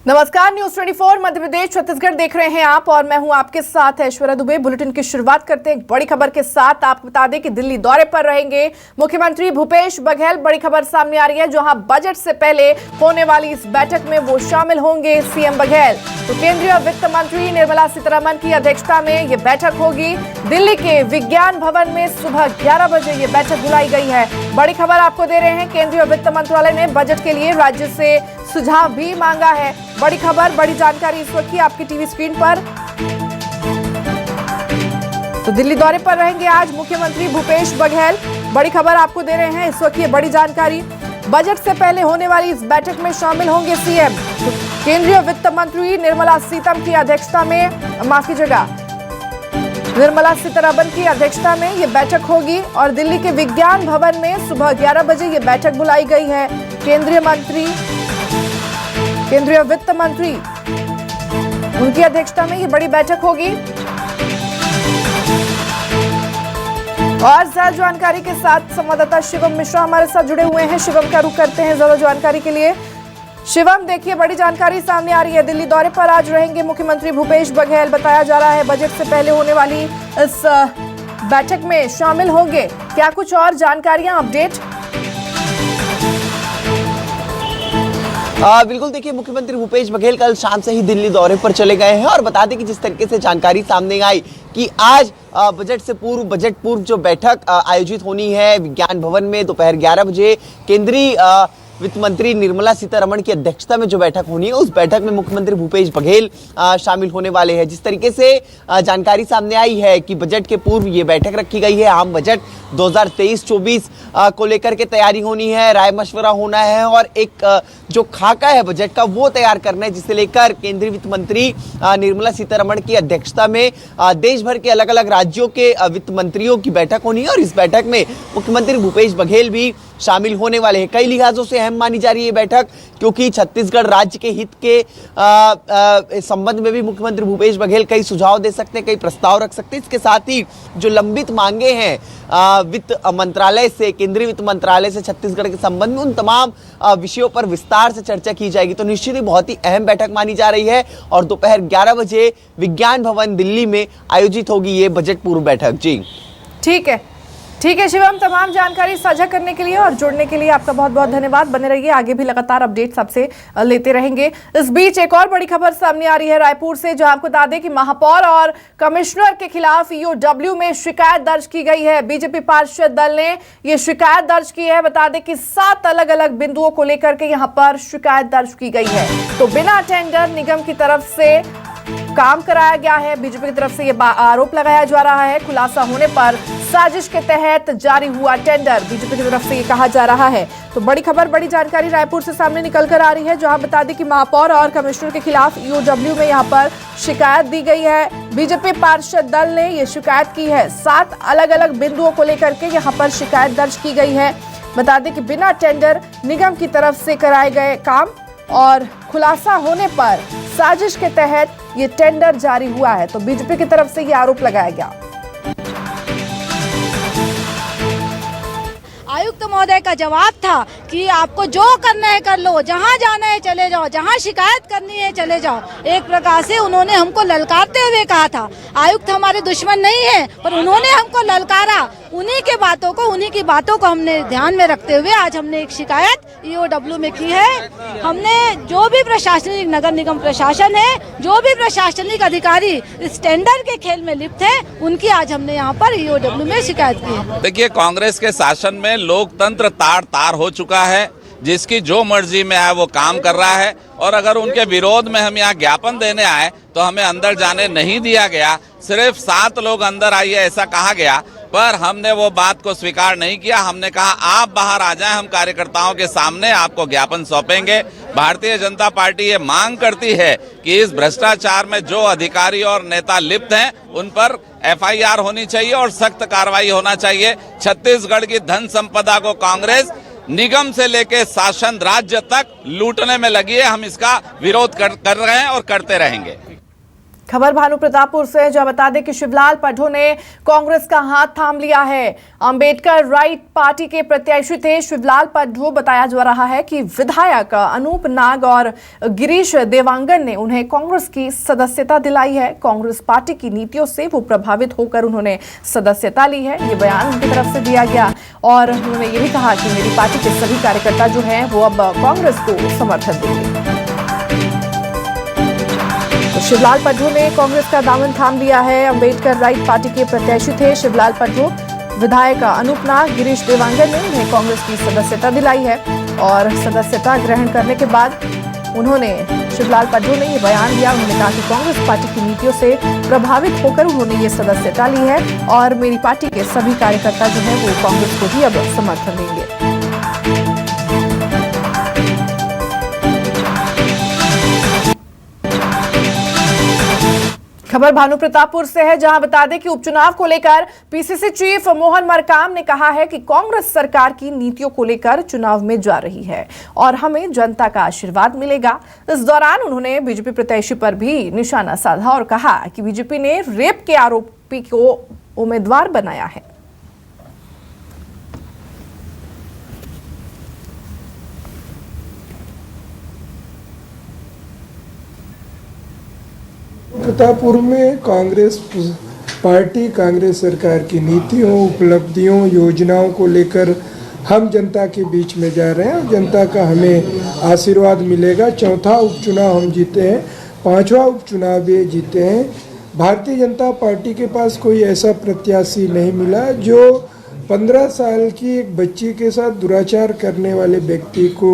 नमस्कार, न्यूज 24 मध्य प्रदेश छत्तीसगढ़ देख रहे हैं आप और मैं हूं आपके साथ ऐश्वर्या दुबे। बुलेटिन की शुरुआत करते हैं एक बड़ी खबर के साथ। आपको बता दें कि दिल्ली दौरे पर रहेंगे मुख्यमंत्री भूपेश बघेल। बड़ी खबर सामने आ रही है, जहां बजट से पहले होने वाली इस बैठक में वो शामिल होंगे सीएम बघेल। तो केंद्रीय वित्त मंत्री निर्मला सीतारमण की अध्यक्षता में ये बैठक होगी। दिल्ली के विज्ञान भवन में सुबह 11 बजे ये बैठक बुलाई गई है। बड़ी खबर आपको दे रहे हैं, केंद्रीय वित्त मंत्रालय ने बजट के लिए राज्य से सुझाव भी मांगा है। बड़ी खबर, बड़ी जानकारी इस वक्त की आपकी टीवी स्क्रीन पर। तो दिल्ली दौरे पर रहेंगे आज मुख्यमंत्री भूपेश बघेल। बड़ी खबर आपको दे रहे हैं इस वक्त ये बड़ी जानकारी। बजट से पहले होने वाली इस बैठक में शामिल होंगे सीएम। तो केंद्रीय वित्त मंत्री निर्मला सीतारमण की अध्यक्षता में, माफ कीजिएगा, निर्मला सीतारमण की अध्यक्षता में ये बैठक होगी और दिल्ली के विज्ञान भवन में सुबह 11 बजे ये बैठक बुलाई गई है। केंद्रीय वित्त मंत्री उनकी अध्यक्षता में ये बड़ी बैठक होगी। और ज्यादा जानकारी के साथ संवाददाता शिवम मिश्रा हमारे साथ जुड़े हुए हैं। शिवम का रुख करते हैं ज्यादा जानकारी के लिए। शिवम, देखिए बड़ी जानकारी सामने आ रही है, दिल्ली दौरे पर आज रहेंगे मुख्यमंत्री भूपेश बघेल। बताया जा रहा है बजट से पहले होने वाली इस बैठक में शामिल होंगे। क्या कुछ और जानकारियां, अपडेट? बिल्कुल, देखिए मुख्यमंत्री भूपेश बघेल कल शाम से ही दिल्ली दौरे पर चले गए हैं और बता दें कि जिस तरीके से जानकारी सामने आई कि आज बजट पूर्व जो बैठक आयोजित होनी है विज्ञान भवन में दोपहर 11 बजे केंद्रीय वित्त मंत्री निर्मला सीतारमण की अध्यक्षता में जो बैठक होनी है, उस बैठक में मुख्यमंत्री भूपेश बघेल शामिल होने वाले हैं। जिस तरीके से जानकारी सामने आई है कि बजट के पूर्व ये बैठक रखी गई है। आम बजट 2023-24 को लेकर के तैयारी होनी है, राय मशवरा होना है और एक जो खाका है बजट का वो तैयार करना है, जिसे लेकर केंद्रीय वित्त मंत्री निर्मला सीतारमण की अध्यक्षता में देश भर के अलग अलग राज्यों के वित्त मंत्रियों की बैठक होनी है और इस बैठक में मुख्यमंत्री भूपेश बघेल भी शामिल होने वाले हैं। कई लिहाजों से अहम मानी जा रही है बैठक, क्योंकि छत्तीसगढ़ राज्य के हित के संबंध में भी मुख्यमंत्री भूपेश बघेल कई सुझाव दे सकते हैं, कई प्रस्ताव रख सकते हैं। इसके साथ ही जो लंबित मांगे हैं वित्त मंत्रालय से, केंद्रीय वित्त मंत्रालय से छत्तीसगढ़ के संबंध में, उन तमाम विषयों पर विस्तार से चर्चा की जाएगी। तो निश्चित ही बहुत ही अहम बैठक मानी जा रही है और दोपहर 11 बजे विज्ञान भवन दिल्ली में आयोजित होगी ये बजट पूर्व बैठक। जी ठीक है शिवम, तमाम जानकारी साझा करने के लिए और जुड़ने के लिए आपका बहुत बहुत धन्यवाद। बने रहिए, आगे भी लगातार अपडेट सबसे लेते रहेंगे। इस बीच एक और बड़ी खबर सामने आ रही है रायपुर से, जहां आपको बता दें कि महापौर और कमिश्नर के खिलाफ ईओडब्ल्यू में शिकायत दर्ज की गई है। बीजेपी पार्षद दल ने ये शिकायत दर्ज की है। बता दें कि 7 अलग अलग बिंदुओं को लेकर के यहाँ पर शिकायत दर्ज की गई है। तो बिना टेंडर निगम की तरफ से काम कराया गया है। बीजेपी की तरफ से ये आरोप लगाया जा रहा है। खुलासा होने पर साजिश के तहत जारी हुआ टेंडर, बीजेपी की तरफ से ये कहा जा रहा है। तो बड़ी खबर, बड़ी जानकारी रायपुर से सामने निकल कर आ रही है, जहां बता दें कि महापौर और कमिश्नर के खिलाफ ईओडब्ल्यू में यहां पर शिकायत दी गई है। बीजेपी पार्षद दल ने ये शिकायत की है। 7 अलग अलग बिंदुओं को लेकर के यहाँ पर शिकायत दर्ज की गई है। बता दें कि बिना टेंडर निगम की तरफ से कराए गए काम और खुलासा होने पर साजिश के तहत ये टेंडर जारी हुआ है। तो बीजेपी की तरफ से ये आरोप लगाया गया। आयुक्त महोदय का जवाब था कि आपको जो करना है कर लो, जहां जाना है चले जाओ, जहां शिकायत करनी है चले जाओ। एक प्रकार से उन्होंने हमको ललकारते हुए कहा था। आयुक्त हमारे दुश्मन नहीं है, पर उन्होंने हमको ललकारा। उन्हीं की बातों को हमने ध्यान में रखते हुए आज हमने एक शिकायत ईओडब्ल्यू में की है। हमने जो भी प्रशासनिक, नगर निगम प्रशासन है, जो भी प्रशासनिक अधिकारी इस टेंडर के खेल में लिप्त है, उनकी आज हमने यहाँ पर ईओडब्ल्यू में शिकायत की है। देखिए, कांग्रेस के शासन में लोकतंत्र तार हो चुका है। जिसकी जो मर्जी में आए वो काम कर रहा है और अगर उनके विरोध में हम यहाँ ज्ञापन देने आए तो हमें अंदर जाने नहीं दिया गया। सिर्फ 7 लोग अंदर आइए ऐसा कहा गया, पर हमने वो बात को स्वीकार नहीं किया। हमने कहा आप बाहर आ जाएं, हम कार्यकर्ताओं के सामने आपको ज्ञापन सौंपेंगे। भारतीय जनता पार्टी ये मांग करती है कि इस भ्रष्टाचार में जो अधिकारी और नेता लिप्त हैं उन पर FIR होनी चाहिए और सख्त कार्रवाई होना चाहिए। छत्तीसगढ़ की धन संपदा को कांग्रेस निगम से लेकर शासन राज्य तक लूटने में लगी है। हम इसका विरोध कर रहे हैं और करते रहेंगे। खबर भानु प्रतापपुर से, जहां बता दें कि शिवलाल पड्ढो ने कांग्रेस का हाथ थाम लिया है। अंबेडकर राइट पार्टी के प्रत्याशी थे शिवलाल पड्ढो। बताया जा रहा है कि विधायक अनूप नाग और गिरीश देवांगन ने उन्हें कांग्रेस की सदस्यता दिलाई है। कांग्रेस पार्टी की नीतियों से वो प्रभावित होकर उन्होंने सदस्यता ली है, ये बयान उनकी तरफ से दिया गया। और उन्होंने ये भी कहा कि मेरी पार्टी के सभी कार्यकर्ता जो हैं वो अब कांग्रेस को समर्थन देंगे। तो शिवलाल पड्ढो ने कांग्रेस का दामन थाम लिया है। अंबेडकर राइट पार्टी के प्रत्याशी थे शिवलाल पड्ढो। विधायक अनूप नाग, गिरीश देवांगन ने उन्हें कांग्रेस की सदस्यता दिलाई है। और सदस्यता ग्रहण करने के बाद उन्होंने शिवलाल पड्ढो ने ये बयान दिया। उन्होंने कहा कि कांग्रेस पार्टी की नीतियों से प्रभावित होकर उन्होंने ये सदस्यता ली है और मेरी पार्टी के सभी कार्यकर्ता जो हैं वो कांग्रेस को ही अब समर्थन देंगे। खबर भानु प्रतापपुर से है, जहां बता दें कि उपचुनाव को लेकर पीसीसी चीफ मोहन मरकाम ने कहा है कि कांग्रेस सरकार की नीतियों को लेकर चुनाव में जा रही है और हमें जनता का आशीर्वाद मिलेगा। इस दौरान उन्होंने बीजेपी प्रत्याशी पर भी निशाना साधा और कहा कि बीजेपी ने रेप के आरोपी को उम्मीदवार बनाया है। प्रतापपुर में कांग्रेस पार्टी, कांग्रेस सरकार की नीतियों, उपलब्धियों, योजनाओं को लेकर हम जनता के बीच में जा रहे हैं और जनता का हमें आशीर्वाद मिलेगा। चौथा उपचुनाव हम जीते हैं, 5वां उपचुनाव भी जीते हैं। भारतीय जनता पार्टी के पास कोई ऐसा प्रत्याशी नहीं मिला जो 15 साल की एक बच्ची के साथ दुराचार करने वाले व्यक्ति को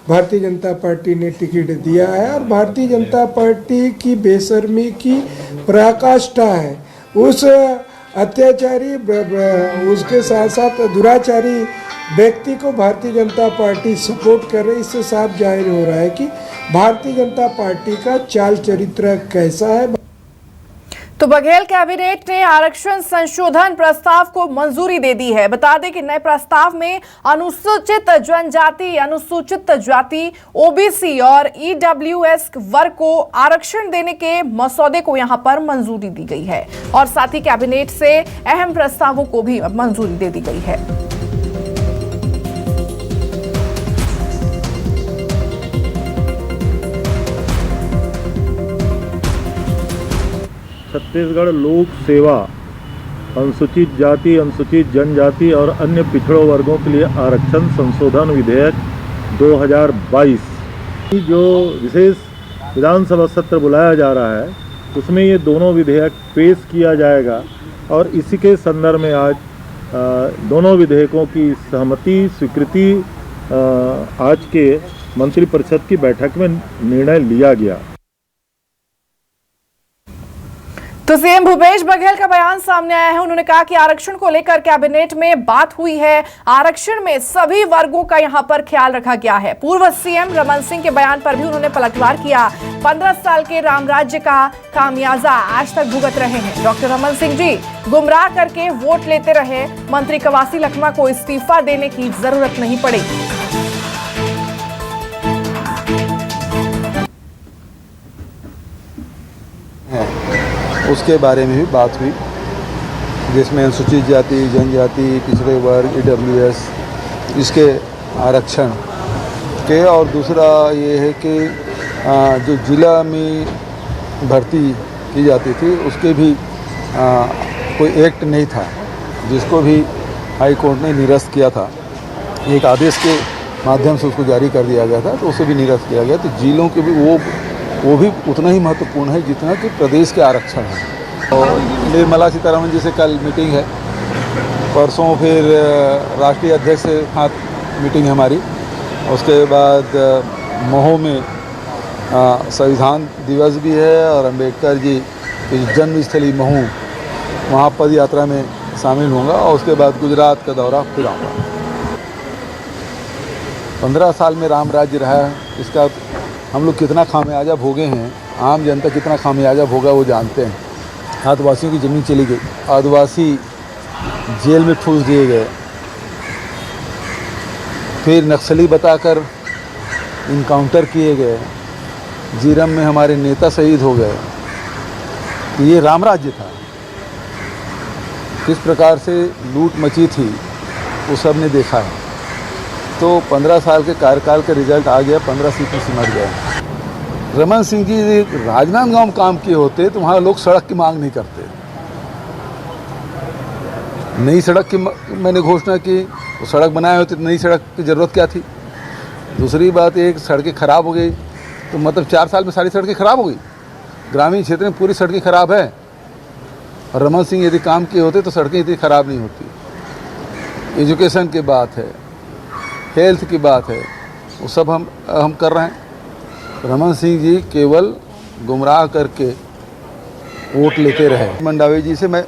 भारतीय जनता पार्टी ने टिकट दिया है। और भारतीय जनता पार्टी की बेशर्मी की पराकाष्ठा है। उस अत्याचारी, उसके साथ साथ दुराचारी व्यक्ति को भारतीय जनता पार्टी सपोर्ट कर रही है। इससे साफ जाहिर हो रहा है कि भारतीय जनता पार्टी का चाल चरित्र कैसा है। तो बघेल कैबिनेट ने आरक्षण संशोधन प्रस्ताव को मंजूरी दे दी है। बता दें कि नए प्रस्ताव में अनुसूचित जनजाति, अनुसूचित जाति, ओबीसी और ईडब्ल्यूएस वर्ग को आरक्षण देने के मसौदे को यहां पर मंजूरी दी गई है और साथ ही कैबिनेट से अहम प्रस्तावों को भी मंजूरी दे दी गई है। छत्तीसगढ़ लोक सेवा अनुसूचित जाति, अनुसूचित जनजाति और अन्य पिछड़ों वर्गों के लिए आरक्षण संशोधन विधेयक 2022 जो विशेष विधानसभा सत्र बुलाया जा रहा है उसमें ये दोनों विधेयक पेश किया जाएगा और इसी के संदर्भ में आज दोनों विधेयकों की सहमति स्वीकृति आज के मंत्रिपरिषद की बैठक में निर्णय लिया गया। तो सीएम भूपेश बघेल का बयान सामने आया है। उन्होंने कहा कि आरक्षण को लेकर कैबिनेट में बात हुई है। आरक्षण में सभी वर्गों का यहां पर ख्याल रखा गया है। पूर्व सीएम रमन सिंह के बयान पर भी उन्होंने पलटवार किया। 15 साल के राम राज्य का खामियाजा आज तक भुगत रहे हैं। डॉक्टर रमन सिंह जी गुमराह करके वोट लेते रहे। मंत्री कवासी लखमा को इस्तीफा देने की जरूरत नहीं पड़ेगी। उसके बारे में भी बात हुई जिसमें अनुसूचित जाति, जनजाति, पिछड़े वर्ग, ईडब्ल्यूएस इसके आरक्षण के और दूसरा ये है कि जो जिला में भर्ती की जाती थी उसके भी कोई एक्ट नहीं था जिसको भी हाई कोर्ट ने निरस्त किया था। एक आदेश के माध्यम से उसको जारी कर दिया गया था तो उसे भी निरस्त किया गया। तो जिलों के भी वो भी उतना ही महत्वपूर्ण है जितना कि प्रदेश के आरक्षण है। और निर्मला सीतारमण जी से कल मीटिंग है, परसों फिर राष्ट्रीय अध्यक्ष से साथ मीटिंग है हमारी। उसके बाद महो में संविधान दिवस भी है और अंबेडकर जी की जन्मस्थली महू वहाँ पद यात्रा में शामिल होऊंगा और उसके बाद गुजरात का दौरा फिर आऊँगा। 15 साल में राम राज्य रहा है, इसका हम लोग कितना खामियाजा भोगे हैं, आम जनता कितना खामियाजा भोगा वो जानते हैं। आदिवासियों की ज़मीन चली गई, आदिवासी जेल में ठूस दिए गए, फिर नक्सली बताकर इनकाउंटर किए गए, जीरम में हमारे नेता शहीद हो गए, तो ये राम राज्य था। किस प्रकार से लूट मची थी वो सब ने देखा है। तो 15 साल के कार्यकाल का रिजल्ट आ गया, 15 सीटों से सिमट गया। रमन सिंह जी राजनांदगांव में काम किए होते तो वहाँ लोग सड़क की मांग नहीं करते। नई सड़क की मैंने घोषणा की, वो सड़क बनाए होते तो नई सड़क की ज़रूरत क्या थी। दूसरी बात, एक सड़कें ख़राब हो गई तो मतलब 4 साल में सारी सड़कें ख़राब हो गई। ग्रामीण क्षेत्र में पूरी सड़कें ख़राब है, और रमन सिंह यदि काम किए होते तो सड़कें इतनी ख़राब नहीं होती। एजुकेशन की बात है, हेल्थ की बात है, वो सब हम कर रहे हैं। रमन सिंह जी केवल गुमराह करके वोट लेते रहे। मंडावी जी से मैं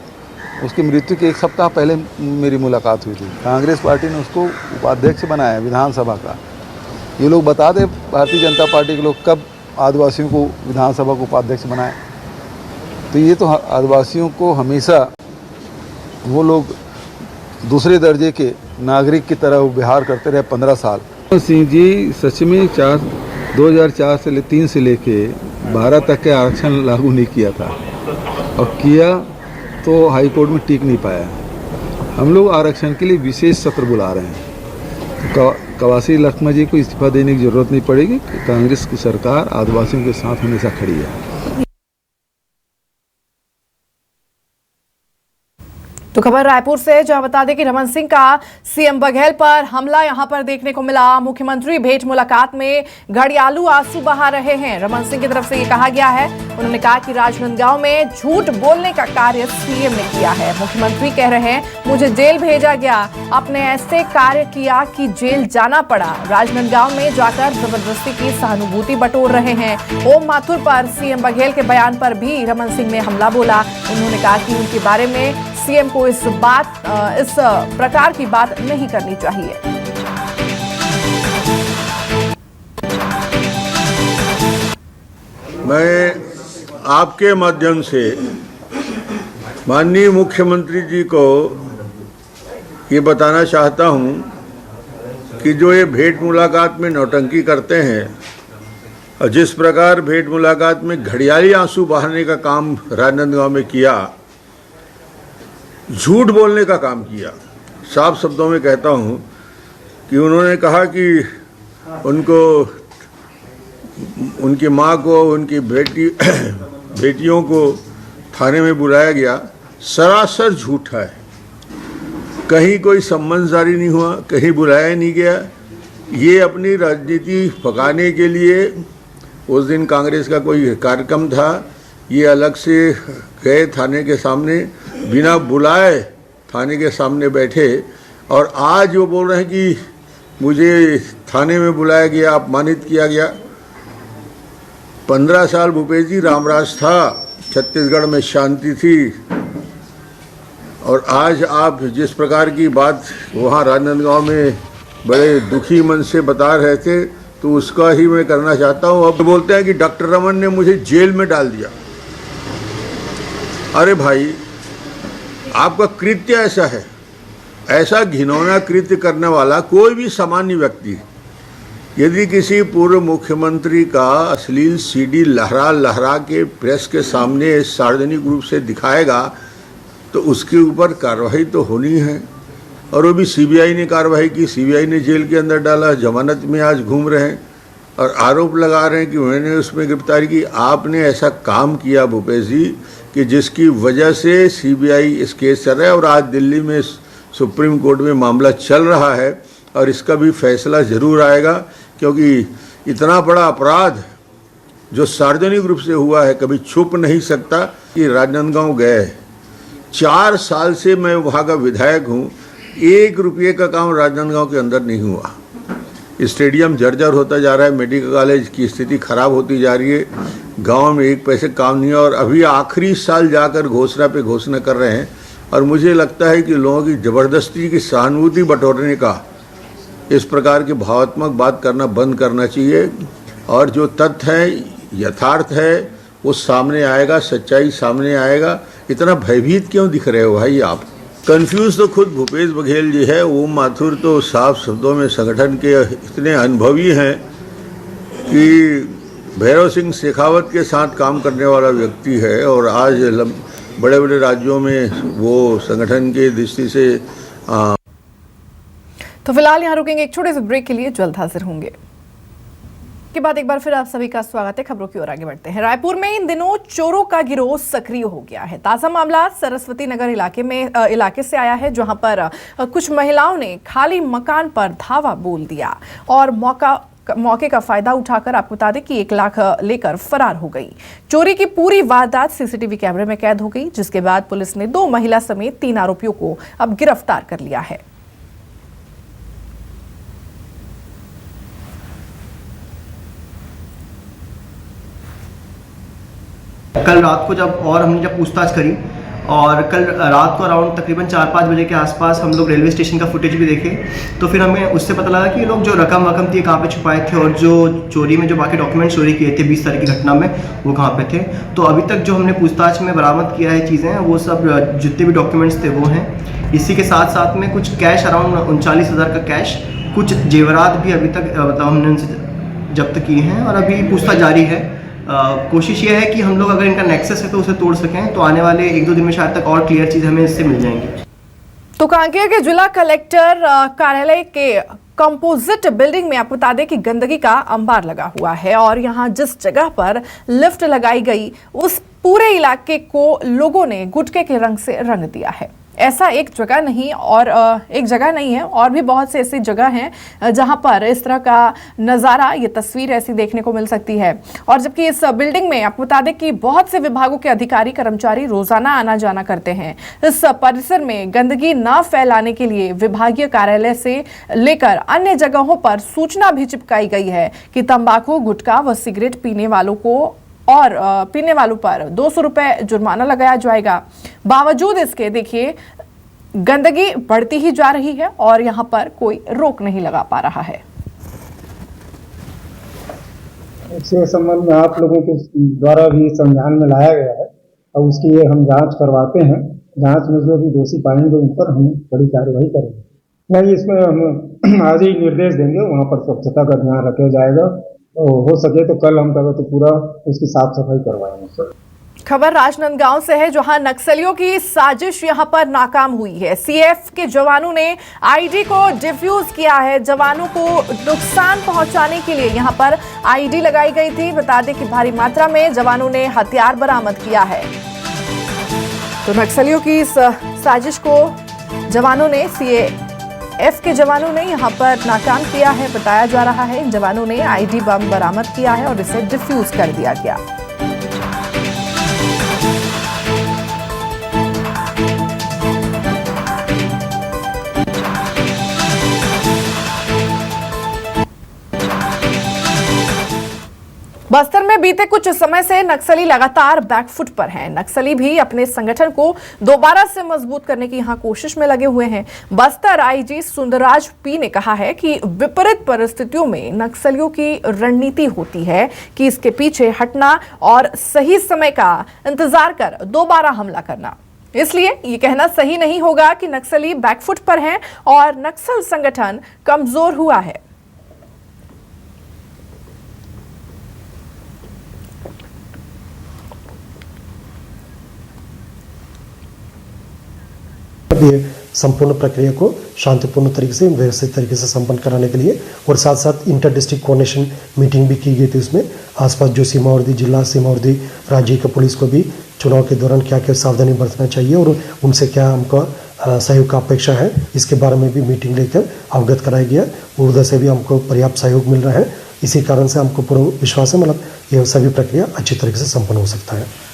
उसकी मृत्यु के 1 सप्ताह पहले मेरी मुलाकात हुई थी। कांग्रेस पार्टी ने उसको उपाध्यक्ष बनाया विधानसभा का। ये लोग बता दें भारतीय जनता पार्टी के लोग कब आदिवासियों को विधानसभा को उपाध्यक्ष बनाए। तो ये तो आदिवासियों को हमेशा वो लोग दूसरे दर्जे के नागरिक की तरह व्यवहार करते रहे 15 साल। सिंह जी सच में 2004 से 3 से लेके 12 तक के आरक्षण लागू नहीं किया था, और किया तो हाई कोर्ट में टिक नहीं पाया। हम लोग आरक्षण के लिए विशेष सत्र बुला रहे हैं। तो कवासी लखमा जी को इस्तीफा देने की जरूरत नहीं पड़ेगी। कांग्रेस की सरकार आदिवासियों के साथ हमेशा खड़ी है। तो खबर रायपुर से, जहां बता दें कि रमन सिंह का सीएम बघेल पर हमला यहां पर देखने को मिला। मुख्यमंत्री भेंट मुलाकात में घड़ियालू आंसू बहा रहे हैं। रमन सिंह की तरफ से ये कहा गया है, उन्होंने कहा कि राजनांदगांव में झूठ बोलने का कार्य सीएम ने किया है। मुख्यमंत्री कह रहे हैं, मुझे जेल भेजा गया, आपने ऐसे कार्य किया कि जेल जाना पड़ा। राजनांदगांव में जाकर जबरदस्ती की सहानुभूति बटोर रहे हैं। ओम माथुर पर सीएम बघेल के बयान पर भी रमन सिंह ने हमला बोला। उन्होंने कहा कि उनके बारे में सीएम को इस प्रकार की बात नहीं करनी चाहिए। मैं आपके माध्यम से माननीय मुख्यमंत्री जी को ये बताना चाहता हूं कि जो ये भेंट मुलाकात में नौटंकी करते हैं, और जिस प्रकार भेंट मुलाकात में घड़ियाली आंसू बहाने का काम राजनांदगांव में किया, झूठ बोलने का काम किया। साफ शब्दों में कहता हूं कि उन्होंने कहा कि उनको, उनकी मां को, उनकी बेटियों को थाने में बुलाया गया। सरासर झूठ है। कहीं कोई सम्मन जारी नहीं हुआ, कहीं बुलाया नहीं गया। ये अपनी राजनीति पकाने के लिए, उस दिन कांग्रेस का कोई कार्यक्रम था, ये अलग से गए थाने के सामने, बिना बुलाए थाने के सामने बैठे, और आज वो बोल रहे हैं कि मुझे थाने में बुलाया गया, अपमानित किया गया। 15 साल भूपेश जी रामराज था, छत्तीसगढ़ में शांति थी, और आज आप जिस प्रकार की बात वहाँ राजनांदगांव में बड़े दुखी मन से बता रहे थे, तो उसका ही मैं करना चाहता हूँ। अब बोलते हैं कि डॉक्टर रमन ने मुझे जेल में डाल दिया। अरे भाई, आपका कृत्य ऐसा है, ऐसा घिनौना कृत्य करने वाला कोई भी सामान्य व्यक्ति यदि किसी पूर्व मुख्यमंत्री का अश्लील सीडी लहरा लहरा के प्रेस के सामने सार्वजनिक रूप से दिखाएगा, तो उसके ऊपर कार्रवाई तो होनी है। और वो भी सीबीआई ने कार्रवाई की, सीबीआई ने जेल के अंदर डाला, जमानत में आज घूम रहे हैं और आरोप लगा रहे हैं कि मैंने उसमें गिरफ्तारी की। आपने ऐसा काम किया भूपेश जी कि जिसकी वजह से सीबीआई इस केस चल रहा है, और आज दिल्ली में सुप्रीम कोर्ट में मामला चल रहा है, और इसका भी फैसला ज़रूर आएगा। क्योंकि इतना बड़ा अपराध जो सार्वजनिक रूप से हुआ है, कभी छुप नहीं सकता। कि राजनांदगांव गए, 4 साल से मैं वहाँ का विधायक हूँ, 1 रुपये का काम राजनांदगांव के अंदर नहीं हुआ। स्टेडियम जर्जर होता जा रहा है, मेडिकल कॉलेज की स्थिति खराब होती जा रही है, गांव में 1 पैसे काम नहीं है, और अभी आखिरी साल जाकर घोषणा पे घोषणा कर रहे हैं। और मुझे लगता है कि लोगों की ज़बरदस्ती की सहानुभूति बटोरने का, इस प्रकार की भावात्मक बात करना बंद करना चाहिए, और जो तथ्य है, यथार्थ है, वो सामने आएगा, सच्चाई सामने आएगा। इतना भयभीत क्यों दिख रहे हो भाई आप? कंफ्यूज तो खुद भूपेश बघेल जी है। ओम माथुर तो साफ शब्दों में संगठन के इतने अनुभवी हैं कि भैरव सिंह शेखावत के साथ काम करने वाला व्यक्ति है और आज बड़े बड़े राज्यों में वो संगठन की दृष्टि से तो फिलहाल यहाँ रुकेंगे एक छोटे से ब्रेक के लिए, जल्द हाजिर होंगे। के बाद एक बार फिर आप सभी का स्वागत है। खबरों की ओर आगे बढ़ते हैं। रायपुर में इन दिनों चोरों का गिरोह सक्रिय हो गया है। ताजा मामला सरस्वती नगर इलाके से आया है, जहां पर कुछ महिलाओं ने खाली मकान पर धावा बोल दिया और मौके का फायदा उठाकर आपको बता दें कि 1 लाख लेकर फरार हो गई। चोरी की पूरी वारदात सीसीटीवी कैमरे में कैद हो गई, जिसके बाद पुलिस ने 2 महिला समेत 3 आरोपियों को अब गिरफ्तार कर लिया है। कल रात को हमने पूछताछ करी और कल रात को अराउंड तकरीबन 4-5 बजे के आसपास हम लोग रेलवे स्टेशन का फुटेज भी देखे, तो फिर हमें उससे पता लगा कि ये लोग जो रकम थी कहाँ पे छुपाए थे और जो चोरी में जो बाकी डॉक्यूमेंट चोरी किए थे 20 तारीख की घटना में वो कहाँ पे थे। तो अभी तक जो हमने पूछताछ में बरामद किया है चीज़ें, वो सब जितने भी डॉक्यूमेंट्स थे वो हैं। इसी के साथ साथ में कुछ कैश अराउंड 39,000 का कैश, कुछ जेवरात भी अभी तक हमने उनसे जब्त किए हैं और अभी पूछताछ जारी है। कोशिश ये है कि हम लोग अगर इनका नेक्सस है तो उसे तोड़ सकें, तो आने वाले 1-2 दिन में शायद तक और क्लियर चीज़ हमें इससे मिल जाएंगी। तो कांकेर के जिला कलेक्टर कार्यालय के कंपोजिट बिल्डिंग में आपको बता दें कि गंदगी का अंबार लगा हुआ है और यहां जिस जगह पर लिफ्ट लगाई गई उस पूरे इलाके को लोगों ने गुटके के रंग से रंग दिया है। ऐसा एक जगह नहीं है और भी बहुत से ऐसी जगह हैं जहां पर इस तरह का नज़ारा, ये तस्वीर ऐसी देखने को मिल सकती है। और जबकि इस बिल्डिंग में आपको बता दें कि बहुत से विभागों के अधिकारी कर्मचारी रोजाना आना जाना करते हैं। इस परिसर में गंदगी न फैलाने के लिए विभागीय कार्यालय से लेकर अन्य जगहों पर सूचना भी चिपकाई गई है कि तंबाकू, गुटखा व सिगरेट पीने वालों पर 200 रुपए जुर्माना लगाया जाएगा। बावजूद इसके देखिए गंदगी बढ़ती ही जा रही है और यहां पर कोई रोक नहीं लगा पा रहा है। इसके संबंध में आप लोगों के द्वारा भी संज्ञान में लाया गया है और उसकी हम जांच करवाते हैं। जांच में जो भी दोषी पाएंगे उन पर हम बड़ी कार्रवाई करेंगे। नहीं, इसमें हम आज ही निर्देश देंगे, वहाँ पर स्वच्छता का ध्यान रखा जाएगा। हो सके तो कल हम तो पूरा उसकी साफ सफाई करवाएंगे सर। खबर राजनांदगांव से है, जहां नक्सलियों की साजिश यहां पर नाकाम हुई है। सीएफ के जवानों ने आईडी को डिफ्यूज किया है। जवानों को नुकसान पहुंचाने के लिए यहां पर आईडी लगाई गई थी। बता दें कि भारी मात्रा में जवानों ने हथियार बरामद किया है। तो नक्सलियों की इस साजिश को जवानों ने सीएफ के जवानों ने यहां पर नाकाम किया है। बताया जा रहा है इन जवानों ने आईडी बम बरामद किया है और इसे डिफ्यूज कर दिया गया। बस्तर में बीते कुछ समय से नक्सली लगातार बैकफुट पर हैं। नक्सली भी अपने संगठन को दोबारा से मजबूत करने की यहां कोशिश में लगे हुए हैं। बस्तर आईजी सुंदरराज पी ने कहा है कि विपरीत परिस्थितियों में नक्सलियों की रणनीति होती है कि इसके पीछे हटना और सही समय का इंतजार कर दोबारा हमला करना। इसलिए ये कहना सही नहीं होगा कि नक्सली बैकफुट पर हैं और नक्सल संगठन कमजोर हुआ है। ये संपूर्ण प्रक्रिया को शांतिपूर्ण तरीके से, व्यवस्थित तरीके से संपन्न कराने के लिए और साथ साथ इंटर डिस्ट्रिक्ट कोऑर्डिनेशन मीटिंग भी की गई थी। उसमें आसपास जो सीमावर्ती जिला, सीमावर्ती राज्य के पुलिस को भी चुनाव के दौरान क्या क्या सावधानी बरतना चाहिए और उनसे क्या हमको सहयोग का अपेक्षा है, इसके बारे में भी मीटिंग लेकर अवगत कराया गया। उधर से भी हमको पर्याप्त सहयोग मिल रहा है। इसी कारण से हमको पूरा विश्वास है, मतलब यह सभी प्रक्रिया अच्छी तरीके से संपन्न हो सकता है।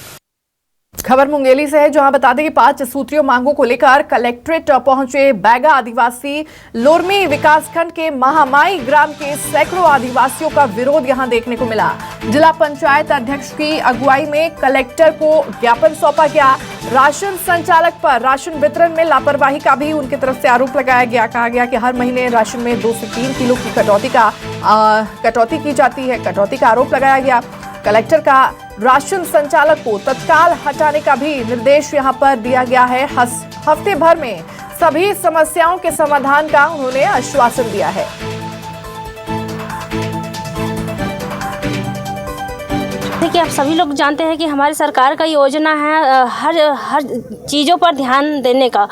खबर मुंगेली से है, जहां बता दें कि 5 सूत्रीय मांगों को लेकर कलेक्ट्रेट पहुंचे बैगा आदिवासी। लोरमी विकासखंड के महामाई ग्राम के सैकड़ों आदिवासियों का विरोध यहां देखने को मिला। जिला पंचायत अध्यक्ष की अगुवाई में कलेक्टर को ज्ञापन सौंपा गया। राशन संचालक पर राशन वितरण में लापरवाही का भी उनकी तरफ से आरोप लगाया गया। कहा गया कि हर महीने राशन में 2 से 3 किलो की कटौती की जाती है। कटौती का आरोप लगाया गया। कलेक्टर का राशन संचालक को तत्काल हटाने का भी निर्देश यहां पर दिया गया है। हफ्ते भर में सभी समस्याओं के समाधान का उन्होंने आश्वासन दिया है। देखिए, आप सभी लोग जानते हैं कि हमारी सरकार का योजना है हर चीज़ों पर ध्यान देने का।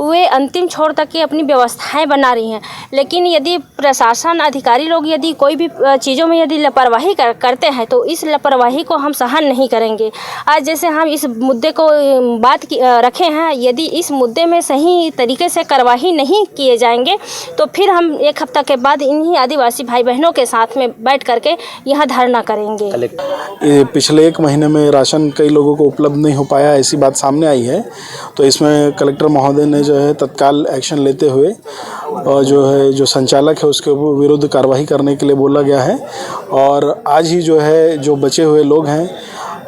वे अंतिम छोर तक की अपनी व्यवस्थाएं बना रही हैं, लेकिन यदि प्रशासन अधिकारी लोग यदि कोई भी चीज़ों में यदि लापरवाही करते हैं तो इस लापरवाही को हम सहन नहीं करेंगे। आज जैसे हम इस मुद्दे को रखे हैं, यदि इस मुद्दे में सही तरीके से कार्रवाई नहीं किए जाएंगे तो फिर हम एक हफ्ता के बाद इन्हीं आदिवासी भाई बहनों के साथ में बैठ करके यहाँ धरना करेंगे। पिछले 1 महीने में राशन कई लोगों को उपलब्ध नहीं हो पाया, ऐसी बात सामने आई है। तो इसमें कलेक्टर महोदय ने जो है तत्काल एक्शन लेते हुए जो संचालक है उसके विरुद्ध कार्रवाई करने के लिए बोला गया है। और आज ही जो है जो बचे हुए लोग हैं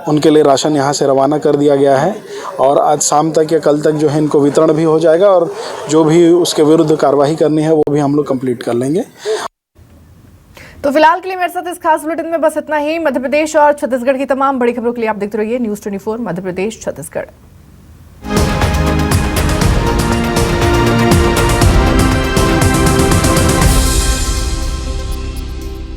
उनके लिए राशन यहाँ से रवाना कर दिया गया है और आज शाम तक या कल तक जो है इनको वितरण भी हो जाएगा और जो भी उसके विरुद्ध कार्रवाई करनी है वो भी हम लोग कंप्लीट कर लेंगे। तो फिलहाल के लिए मेरे साथ इस खास बुलेटिन में बस इतना ही। मध्य प्रदेश और छत्तीसगढ़ की तमाम बड़ी खबरों के लिए आप देखते रहिए News 24 मध्य प्रदेश छत्तीसगढ़।